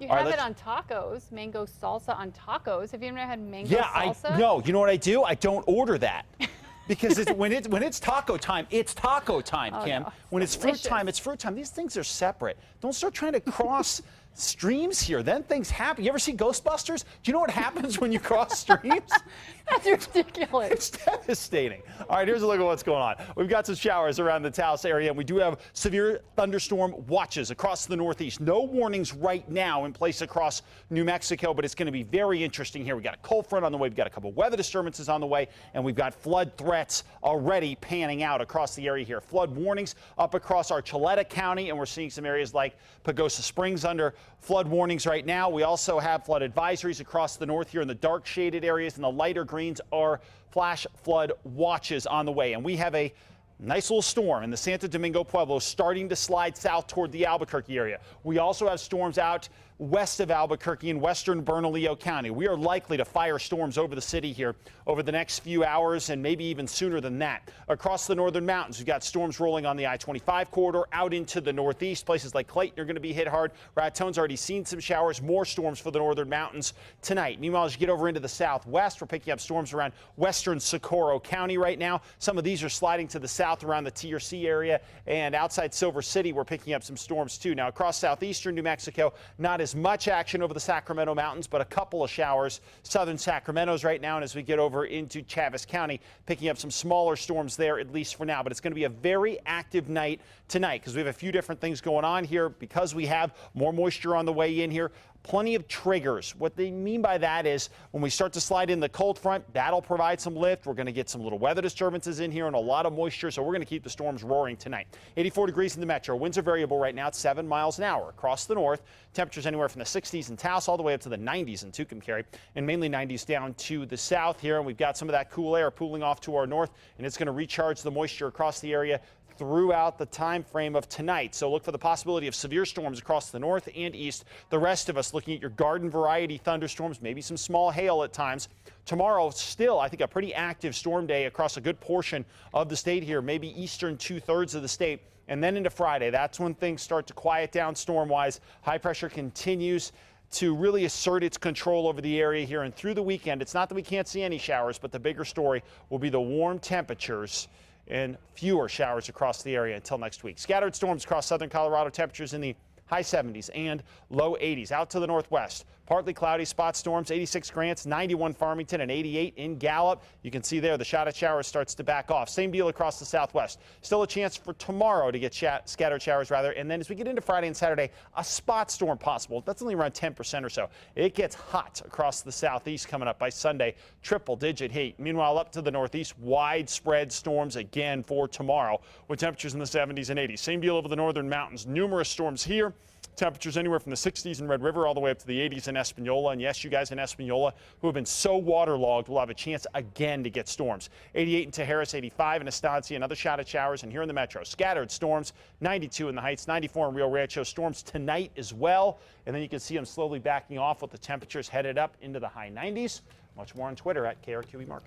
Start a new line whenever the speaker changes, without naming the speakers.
You
All
have
right,
it on tacos, mango salsa on tacos. Have you ever had mango
yeah,
salsa?
no. You know what I do? I don't order that. Because when it's taco time, it's taco time,
Oh,
Kim.
no,
When it's fruit
delicious.
time, it's fruit time. These things are separate. Don't start trying to cross streams here. Then things happen. You ever see Ghostbusters? Do you know what happens when you cross streams?
That's ridiculous.
It's devastating. All right, here's a look at what's going on. We've got some showers around the Taos area, and we do have severe thunderstorm watches across the Northeast. No warnings right now in place across New Mexico, but it's going to be very interesting here. We've got a cold front on the way. We've got a couple weather disturbances on the way, and we've got flood threats already panning out across the area here. Flood warnings up across Archuleta County, and we're seeing some areas like Pagosa Springs under flood warnings right now. We also have flood advisories across the north here in the dark shaded areas, and the lighter greens are flash flood watches on the way. And we have a nice little storm in the Santo Domingo Pueblo starting to slide south toward the Albuquerque area. We also have storms out west of Albuquerque in western Bernalillo County. We are likely to fire storms over the city here over the next few hours and maybe even sooner than that. Across the northern mountains, we've got storms rolling on the I-25 corridor out into the northeast. Places like Clayton are going to be hit hard. Ratone's already seen some showers, more storms for the northern mountains tonight. Meanwhile, as you get over into the southwest, we're picking up storms around western Socorro County right now. Some of these are sliding to the south around the TRC area, and outside Silver City, we're picking up some storms too. Now, across southeastern New Mexico, not as much action over the Sacramento Mountains, but a couple of showers. Southern Sacramento's right now, and as we get over into Chaves County, picking up some smaller storms there, at least for now. But it's going to be a very active night tonight because we have a few different things going on here because we have more moisture on the way in here. Plenty of triggers. What they mean by that is when we start to slide in the cold front, that'll provide some lift. We're going to get some little weather disturbances in here and a lot of moisture, so we're going to keep the storms roaring tonight. 84 degrees in the metro. Winds are variable right now at 7 miles an hour. Across the north, temperatures anywhere from the 60s in Taos all the way up to the 90s in Tucumcari, and mainly 90s down to the south here. And we've got some of that cool air pooling off to our north, and it's going to recharge the moisture across the area throughout the time frame of tonight. So look for the possibility of severe storms across the north and east. The rest of us looking at your garden variety thunderstorms, maybe some small hail at times. Tomorrow, still, I think a pretty active storm day across a good portion of the state here, maybe eastern 2/3 of the state. And then into Friday, that's when things start to quiet down storm-wise. High pressure continues to really assert its control over the area here. And through the weekend, it's not that we can't see any showers, but the bigger story will be the warm temperatures and fewer showers across the area until next week. Scattered storms across southern Colorado, temperatures in the high 70s and low 80s. Out to the northwest, partly cloudy, spot storms, 86 Grants, 91 Farmington, and 88 in Gallup. You can see there the shot of showers starts to back off. Same deal across the southwest. Still a chance for tomorrow to get scattered showers, rather. And then as we get into Friday and Saturday, a spot storm possible. That's only around 10% or so. It gets hot across the southeast coming up by Sunday. Triple-digit heat. Meanwhile, up to the northeast, widespread storms again for tomorrow with temperatures in the 70s and 80s. Same deal over the northern mountains. Numerous storms here. Temperatures anywhere from the 60s in Red River all the way up to the 80s in Espanola. And yes, you guys in Espanola who have been so waterlogged will have a chance again to get storms. 88 in Tejeras, 85 in Estancia, another shot at showers. And here in the metro, scattered storms, 92 in the Heights, 94 in Rio Rancho. Storms tonight as well. And then you can see them slowly backing off with the temperatures headed up into the high 90s. Much more on Twitter at KRQE Mark.